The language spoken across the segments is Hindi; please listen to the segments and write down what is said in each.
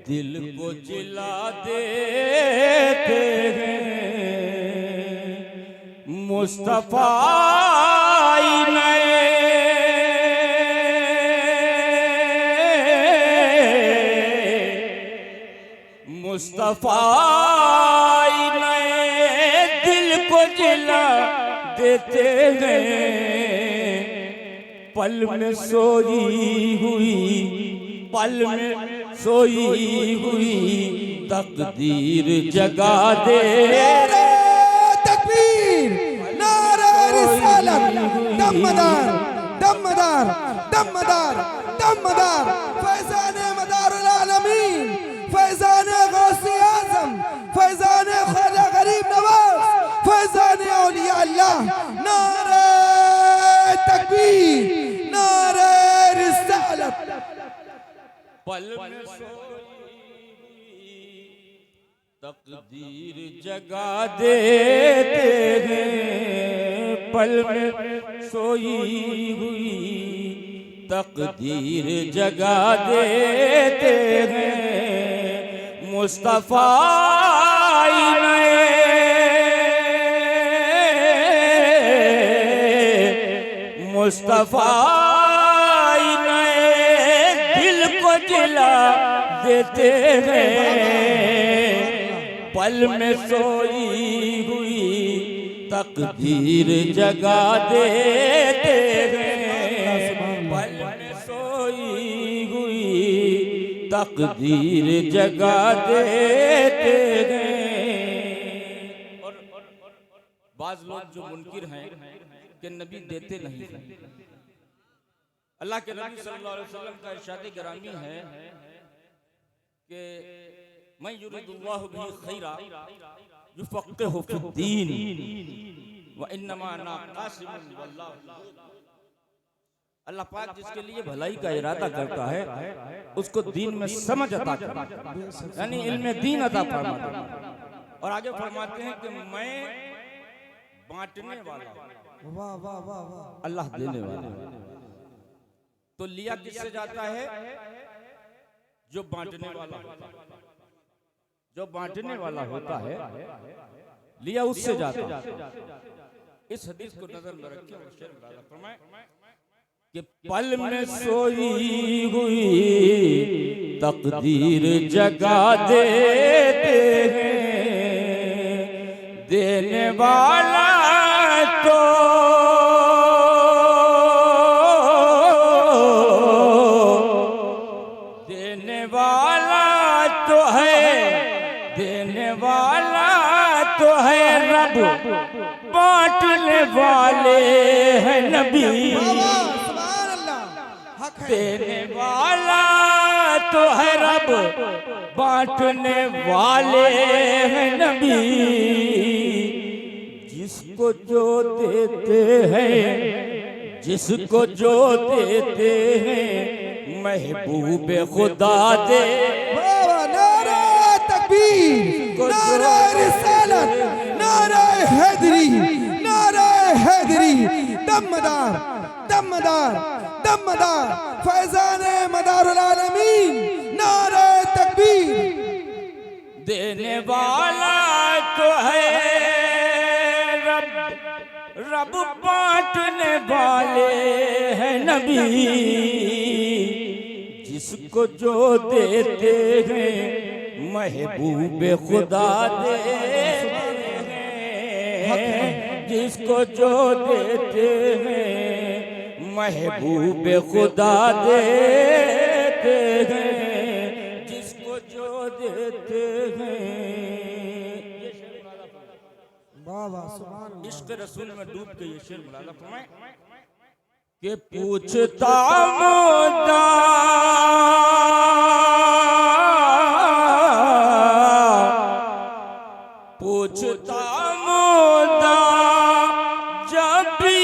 दिल को जिला देते हैं मुस्तफा नए, मुस्तफा नए दिल को जिला देते हैं। पल में सोई हुई, पल में सोई हुई तकदीर जगा दे। नारे तकबीर, नारे रिसालत, दमदार दमदार दमदार दमदार, फैज़ान मदारुल आलमीन, फैज़ान गौसे आज़म, फैज़ान ख्वाजा गरीब नवाज, फैज़ान औलिया अल्लाह। नारे तकबीर, नारे रिसालत। पल में सोई तकदीर जगा देते हैं, पल में सोई हुई तकदीर जगा देते हैं। मुस्तफा नए, मुस्तफा जिला देते हैं। पल में सोई हुई तकदीर जगा देते हैं। पल में सोई हुई तकदीर जगा देते हैं। और बाज लोग जो मुनकिर हैं कि नबी देते नहीं हैं। अल्लाह के नबी सल्लल्लाहु अलैहि वसल्लम का इरशाद गिरामी है कि मैं युरिदुल्लाहु बिही खैरा युफ़क़्क़िहु फ़िद्दीन व इन्नमा अना क़ासिमुन वल्लाहु। अल्लाह पाक जिसके लिए भलाई का इरादा करता है उसको दीन में समझ अता करता है, यानी इल्म दीन अता फरमाता है। और आगे फरमाते हैं कि मैं बांटने वाला, वाह वाह वाह वाह, अल्लाह देने वाला। तो लिया किससे जाता है? जो बांटने वाला होता है, जो बांटने वाला होता है लिया उससे जाता है। इस हदीस को नजर में रखिए और शेर मुरादा फरमाए कि पल में सोई हुई तकदीर जगा देते हैं। देने वाला तो बांटने वाले हैं नबी। देने वाला तो है रब, बांटने वाले हैं नबी। जिसको जो देते हैं, जिसको जो देते हैं महबूब खुदा दे। नारे तकबीर, नारे रिसालत, नारे हैदरी, नारे हैदरी, दमदार दमदार दमदार, फैज़ान मदारुल आलमीन। नारे तकबीर। देने वाला तो है रब, रब बांटने वाले हैं नबी। जिसको जो देते हैं महबूब खुदा दे, जिसको जो देते हैं महबूब खुदा देते हैं। जिसको जो देते हैं। इश्क़ रसूल में डूब के ये शेर मुलाला फरमाए कि पूछता मोदा पूछता मोदा जब भी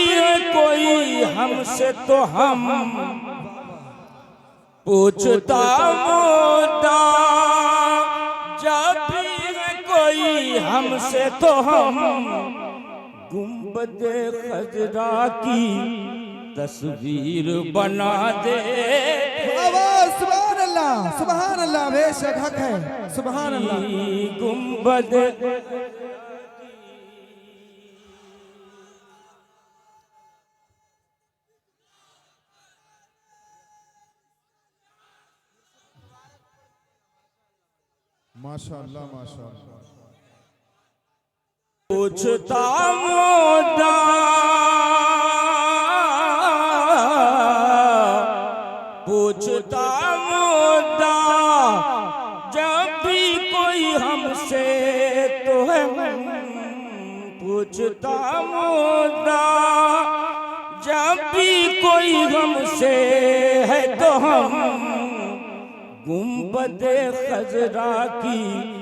कोई हमसे तो हम, पूछता मोदा जब भी कोई हमसे तो हम, गुंबद खजरा की तस्वीर बना दे। सुभान सुभान अल्लाह, बेशक हक है, सुभान अल्लाह। गुंबद माशाअल्लाह माशाअल्लाह। पूछता मोदा पूछता मोदा जब भी कोई हमसे तो है पूछता मोदा जब भी कोई हमसे है तो हम गुंबदे खजरा की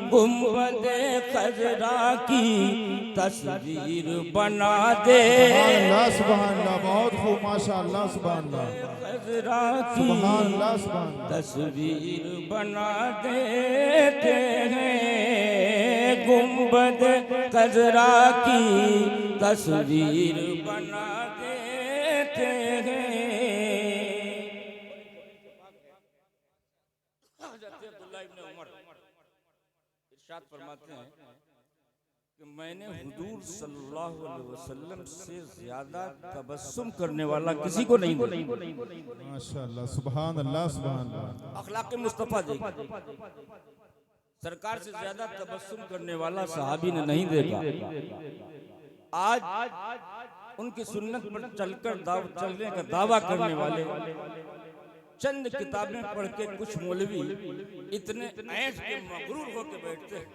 गुंबदे खजरा की तस्वीर बना दे सुभान अल्लाह, बहुत खूब माशाअल्लाह, सुभान अल्लाह, खजरा की सुभान अल्लाह, सुभान अल्लाह। तस्वीर बना देते हैं गुंबद खजरा की तस्वीर बना देते हैं। इरशाद फरमाते हैं कि मैंने हुजूर सल्लल्लाहु अलैहि वसल्लम से ज्यादा तबस्सुम करने वाला किसी को नहीं देखा। माशाअल्लाह, सुभान अल्लाह, सुभान अल्लाह। अखलाक मुस्तफा देखा, सरकार से ज्यादा तबस्सुम करने वाला सहाबी ने नहीं देखा। आज उनकी सुन्नत पर चलकर चलने का दावा करने वाले चंद किताबें पढ़ के कुछ मौलवी इतने ऐश के मगरूर होकर बैठते हैं,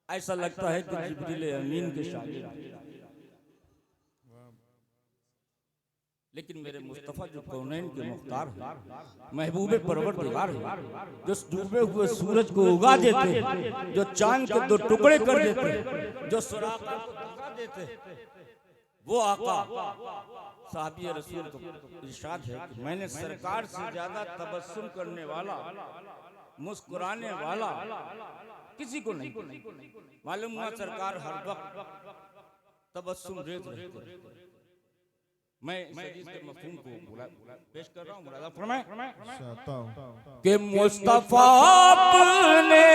ऐसा लगता है कि जिब्रील अमीन के शागिर्द। लेकिन मेरे मुस्तफ़ा जो कौनैन के मुख्तार हैं, महबूबे परवरदिगार हैं, जो डूबे हुए सूरज को उगा देते, जो चांद के दो टुकड़े कर देते, जो सुराखा को दिखा देते, वो आका साहबी रसूल को इरशाद है कि मैंने सरकार से ज्यादा तबस्सुम करने वाला, मुस्कुराने वाला किसी को नहीं। मालूम हुआ सरकार हर वक्त तबस्सुम रेत रहते। मैं इस हदीस के मफ़हूम को पेश कर रहा हूँ, मुरादा फरमाएं कि मुस्तफा अपने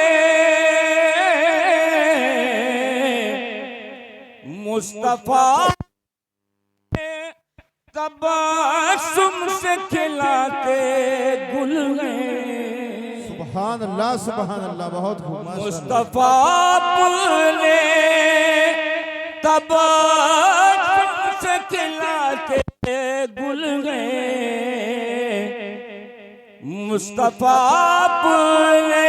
मुस्तफा तबस्सुम से खिलाते गुल हैं। सुभान अल्लाह, सुभान अल्लाह, बहुत खूब मुस्तफा अपने तबस्सुम से खिलाते गुल हैं। मुस्तफा अपने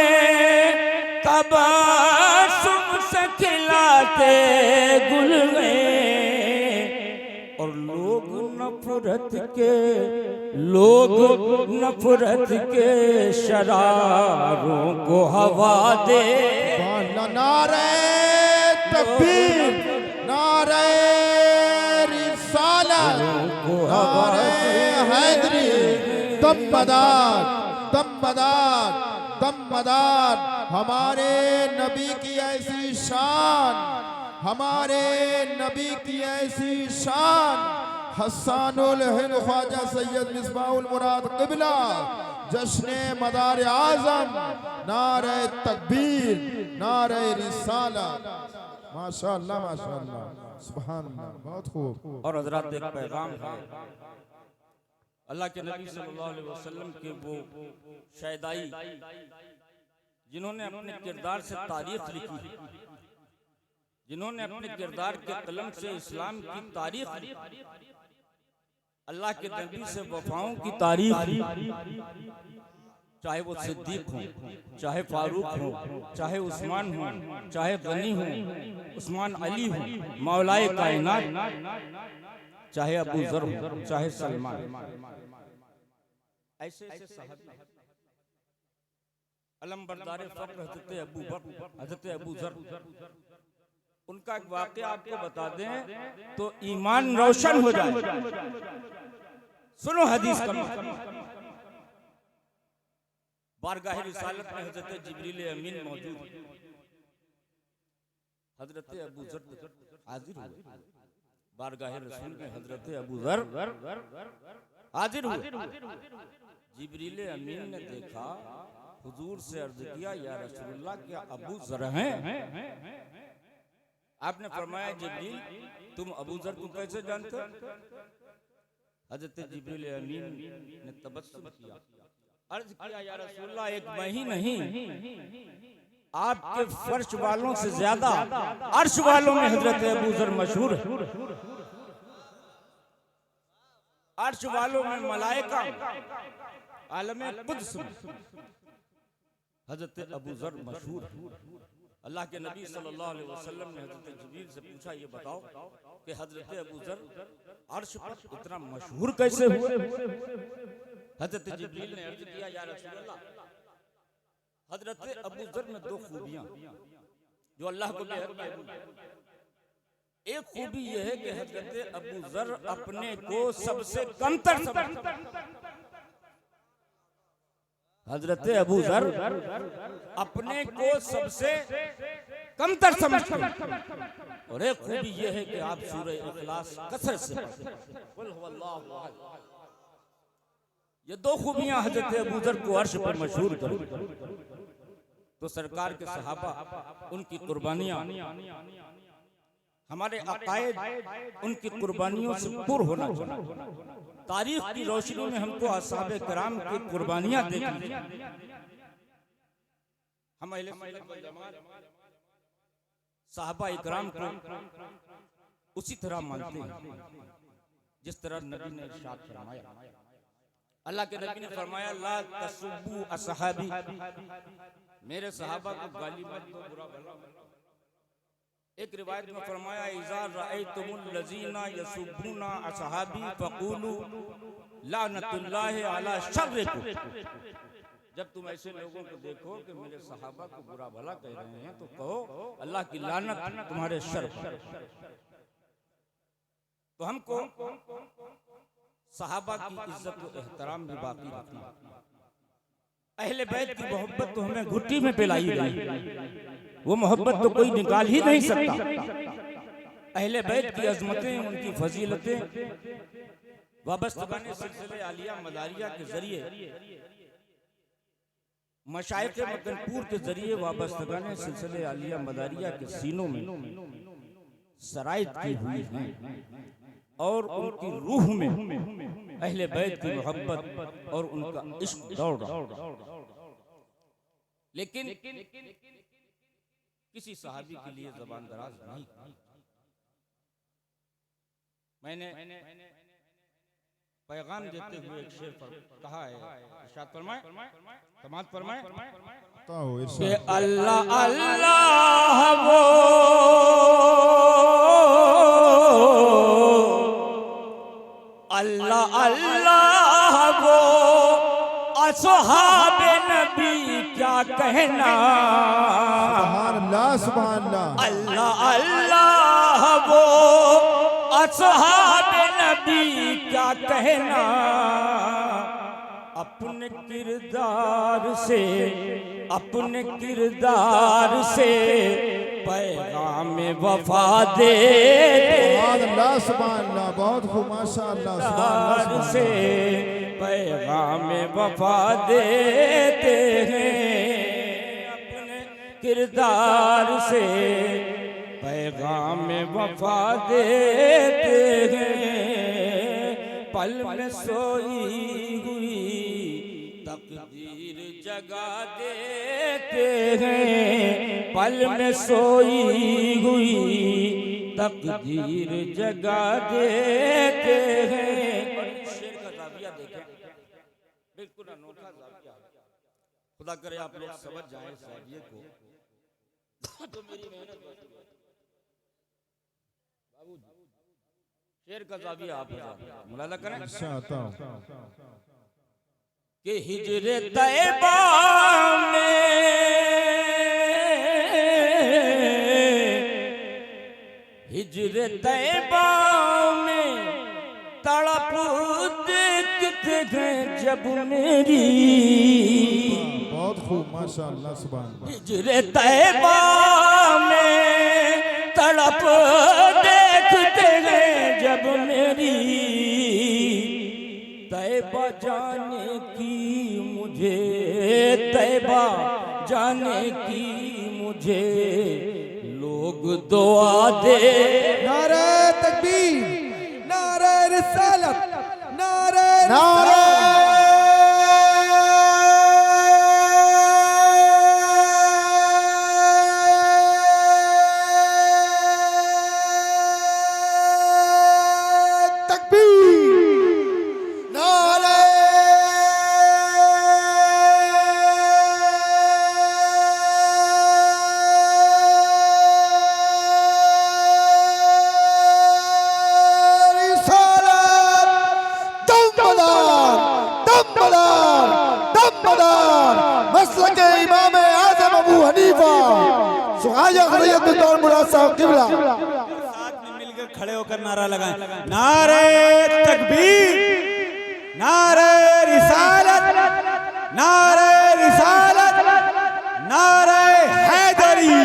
तबस्सुम से खिलाते गुल हैं। और लोग नफरत के शरारों को हवा दे। नारे तकबीर, नारे रिसालत, नारे हैदरी, दमदार दमदार दमदार। हमारे नबी की ऐसी शान, हमारे नबी की ऐसी शान। हस्सानुल हिंद ख्वाजा सैयद मिसबाहुल मुराद क़िबला जश्न मदार आज़म। नारे तकबीर, नारे रिसालत। माशाअल्लाह माशाअल्लाह, सुभान अल्लाह, बहुत खूब। और हज़रात एक पैगाम है अल्लाह के नबी सल्लल्लाहु अलैहि वसल्लम के वो शहदाई जिन्होंने अपने किरदार से तारीख लिखी, जिन्होंने अपने किरदार के कलम से इस्लाम की तारीख लिखी, अल्लाह के नबी से वफाओं की तारीख, चाहे वो सिद्दीक हो, चाहे फारूक हो, चाहे उस्मान हो, चाहे गनी हो, उस्मान अली हो, मौलाए कायनात, चाहे अबू ज़र हो, चाहे सलमान, ऐसे ऐसे सहाबी अलमबरदार फक्र हज़रत अबू ज़र, उनका एक वाक़या आपको बता दें तो ईमान रोशन हो जाए। सुनो हदीस का बारगाह रिसालत में हज़रत जिब्रील अमीन मौजूद, हज़रत अबू ज़र हाजिर हुए बारगाह रसूल में। हज़रत अबू ज़र हाजिर हुए। जिब्रील अमीन ने देखा, हुजूर से अर्ज किया, या रसूलुल्लाह क्या अबू जर हैं? आपने फरमाया, जिब्रील तुम अबू जर को कैसे जानते हो? हजरत जिब्रील अमीन ने तबस्सुम किया, अर्ज किया, या रसूलुल्लाह एक मैं ही नहीं, आपके फर्श वालों से ज्यादा अर्श वालों में हजरत अबू जर मशहूर है। अर्श वालों में मलाइका, आलमे कुद्स में हजरत अबू जर मशहूर है। अल्लाह के नबी सल्लल्लाहु अलैहि वसल्लम ने हजरत जिब्रील से पूछा, ये बताओ कि हजरत अबू जर अर्श पर इतना मशहूर कैसे हुए? हजरत जिब्रील ने अर्ज किया, या रसूलल्लाह हजरत अबू जर में दो खूबियां जो अल्लाह को बेहद महबूब है। एक खूबी यह है कि हजरत अबू जर अपने को सबसे कमतर समझते। हजरत अबू जर अपने को सबसे कमतर समझते। और एक खूबी यह है कि आप सूरह इखलास कसरत से पढ़ते। ये दो खूबियां हजरत अबू जर को अर्श पर मशहूर कर तो सरकार के सहाबा, उनकी कुर्बानियां, हमारे अकायद, उनकी कुर्बानियों से पुर होना चाहिए। तारीख की रोशनी में हमको असहाबे किराम की कुर्बानियां देखनी। हम अहले सुन्नत वल जमात सहाबा इकराम को उसी तरह मानते हैं जिस तरह नबी ने इरशाद फरमाया। अल्लाह के नबी ने फरमाया, ला तसुब्बू असहाबी, मेरे सहाबा को गाली मत दो, बुरा भला। एक रिवायत में फरमाया, इज़ा रअयतुमुल लज़ीना यसुब्बूना असहाबी फक़ूलू लानतुल्लाहि अला शर्रिकुम। जब तुम ऐसे लोगों को देखो कि मेरे सहाबा को बुरा भला कह रहे हैं तो कहो अल्लाह की लानत तुम्हारे शर पर। तो हमको सहाबा की इज्जत और एहतराम भी बाकी रखना। अहले बैत की मोहब्बत तो हमें घुट्टी में पिलाई गई, वो मोहब्बत तो कोई निकाल ही नहीं सकता। अहले बैत की अजमतें, उनकी फजीलतें वाबस्तगाने सिलसिले आलिया मदारिया के जरिए, मशाइख मकनपुर के जरिए वाबस्तगाने सिलसिले आलिया मदारिया के सीनों में सरायत की हुई हैं और उनकी रूह में अहले बैत की मोहब्बत और उनका इश्क दौड़ रहा। लेकिन किसी सहाबी के लिए ज़बान दराज नहीं। मैंने पैगाम देते हुए एक शेर पर कहा है, इरशाद फरमाए, समाअत फरमाए कि अल्लाह अल्लाह वो अल्लाह अल्लाह वो असहाबे नबी क्या कहना। सुभान अल्लाह, सुभान अल्लाह। अल्लाह अल्लाह वो असहाबे नबी क्या कहना। अपने किरदार से, अपने किरदार से पैगाम वफा दे। सुभान अल्लाह, सुभान अल्लाह, बहुत खूब, माशाअल्लाह, सुभान अल्लाह से पैगाम वफा देते हैं। अपने किरदार से पैगाम वफा देते हैं। पल में सोई हुई तकदीर जगा देते हैं। पल में सोई हुई तकदीर जगा देते हैं। शेर का जाविया देखें, बिल्कुल अनोखा जाविया। खुदा करे आप लोग समझ जाएं इस जाविये को, तो मेरी मेहनत बच गई। बाबूजी शेर का जाविया आप मुलाजा करें कि हिजरे तैबा में हिजरे तैबा में तड़प देखते हैं जब मेरी। बहुत खूब, माशाअल्लाह, सुभान अल्लाह। हिजरे तैबा में तड़प देखते हैं जब मेरी। मुझे, तैबा जाने की मुझे लोग दुआ दे। नारे तकबीर, नारे रिसालत, नारे नारे साथ में मिलकर खड़े होकर नारा लगाएं, नारे तकबीर, नारे रिसालत, नारे रिसालत, नारे हैदरी,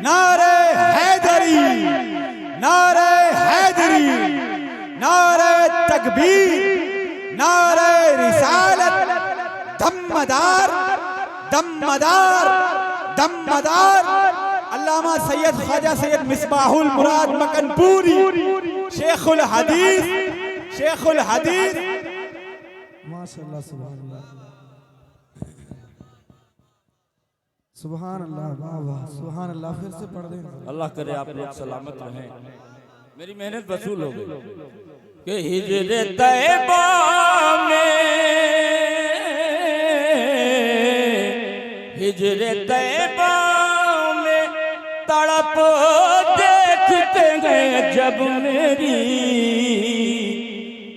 नारे हैदरी, नारे हैदरी, नारे तकबीर, नारे रिसालत। दम्मदार दम्मदार दम्मदार अल्लामा सैयद ख्वाजा सैयद मिसबाहुल मुराद मकनपुरी, शेखुल हदीस, शेखुल हदीस। माशाअल्लाह, सुभान अल्लाह, सुभान अल्लाह, वाह वाह, सुभान अल्लाह। फिर से पढ़ दें। अल्लाह करे आप लोग सलामत रहें, मेरी मेहनत वसूल हो गई। कि हिजरे तैबा में, हिजरे तैबा तड़प देखते हैं जब मेरी,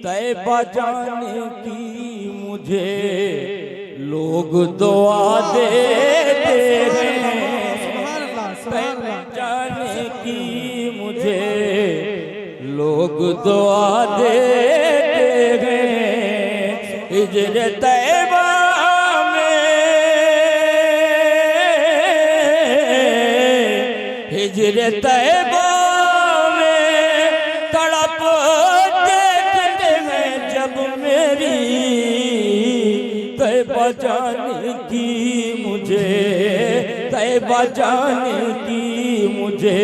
तैबा जाने की मुझे लोग दुआ देते हैं। तैबा जाने की मुझे लोग दुआ देते हैं। हिजरे तैबा हिजरे तैबा में तड़प देखते हैं जब मेरी, तैबा जाने की मुझे, तैबा जाने की मुझे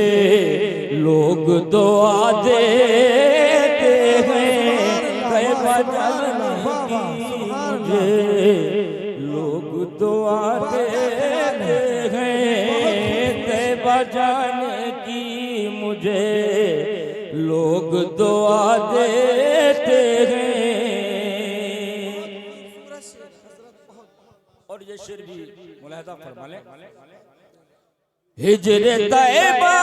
लोग दुआ देते हैं। तैबा जाने की मुझे लोग दुआ देते हैं। तैबा जाने की मुझे लोग दुआ देते हैं। और ये शेर भी मुलाहिजा फरमा लें। हिजरे तैबा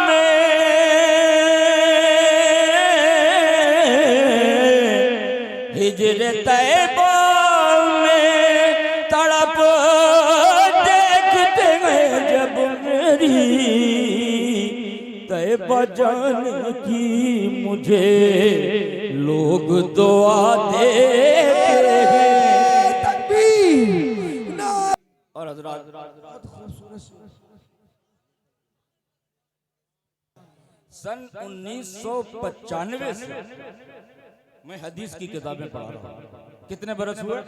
में, हिजरे तैबा में तड़प देखते हैं जब मेरी, तैबा जाने की मुझे लोग दुआ देते हैं। तकबीर। और हज़रात सन 1995 से मैं हदीस की किताबें पढ़ा रहा हूँ। कितने बरस हुए?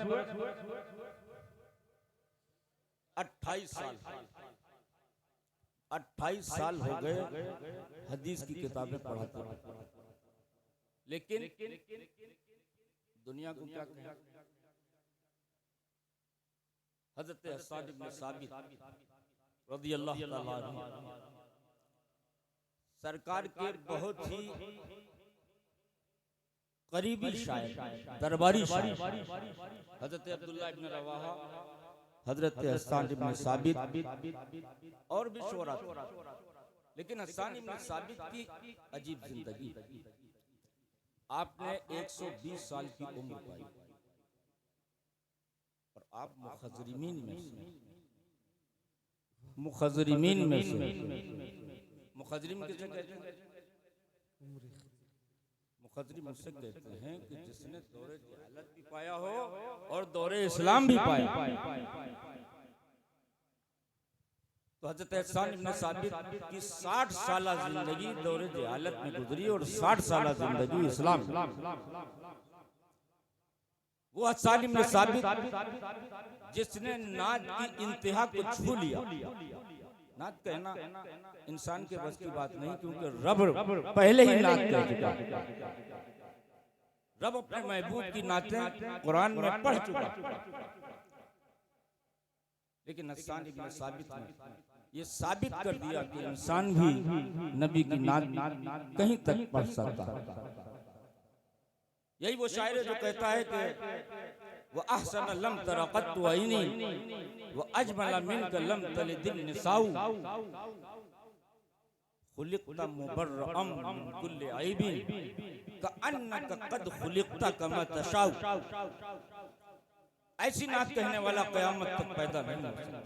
28 साल। 28 साल हो गए हदीस की किताबें पढ़ाते हैं। लेकिन दुनिया को क्या कहें? हज़रत हसन इब्न साबित रज़ियल्लाहु ताला अन्हु सरकार के बहुत ही करीबी शायर, दरबारी शायर, हज़रत अब्दुल्लाह इब्न रवाहा, हज़रत हसन इब्न साबित और भी शोरा। लेकिन हसन इब्न साबित की अजीब जिंदगी। आपने 120 साल की उम्र पाई और आप मुखज़रिमीन में से, मुखज़रिमीन में से, मुखज़रिम किसे कहते हैं? मुखज़रिम उससे कहते हैं कि जिसने दौरे जहालत भी पाया हो और दौरे इस्लाम भी पाया। तो हज़रत हसन इब्न साबित की 60 साल जिंदगी दौरे जहालत में गुजरी और 60 साल जिंदगी इस्लाम। वो हसन इब्न साबित जिसने नात की इंतहा को छू लिया। नात कहना इंसान के बस की बात नहीं, क्योंकि रब पहले ही नात कह चुका। रब अपने महबूब की नातें कुरान में पढ़ चुका। लेकिन हसन इब्न साबित ने ये साबित कर दिया कि इंसान भी नबी की नात कहीं तक पढ़ सकता है। यही वो शायर है जो कहता है कि वह अहसन लम तरक़त वइनी व अजमल मिनक लम तलिदिन निसाउ खुलिक़त मुबर्रअम मिन कुल्लि ऐबिन कअन्नका कद खुलिक़त कमा तशाउ। ऐसी नात कहने वाला क़यामत तक पैदा नहीं हो सकता।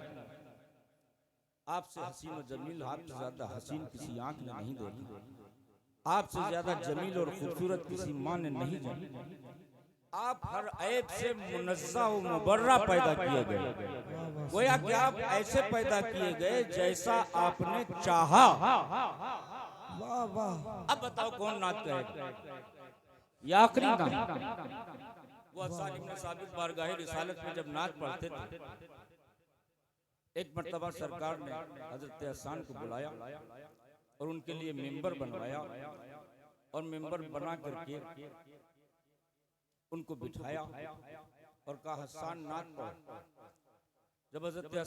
आपसे हसीन और जमील, आपसे ज्यादा हसीन किसी आंख ने नहीं देखी, आपसे ज्यादा जमील और खूबसूरत किसी माँ ने नहीं जानी। आप हर ऐब से मुनज़्ज़ह व मुबर्रा पैदा किए गए। गोया कि आप ऐसे पैदा किए गए जैसा आपने चाहा। वाह वाह। अब बताओ कौन नात कहेगा? ये आखिरी नात। वो हसन इब्न साबित बारगाह रिसालत में जब नात पढ़ते थे, एक मर्तबा सरकार ने हजरत हसन को बुलाया और उनके लिए मेंबर बनवाया और मेंबर बना करके उनको बिठाया और कहा हसन नात पढ़ो। जब हजरत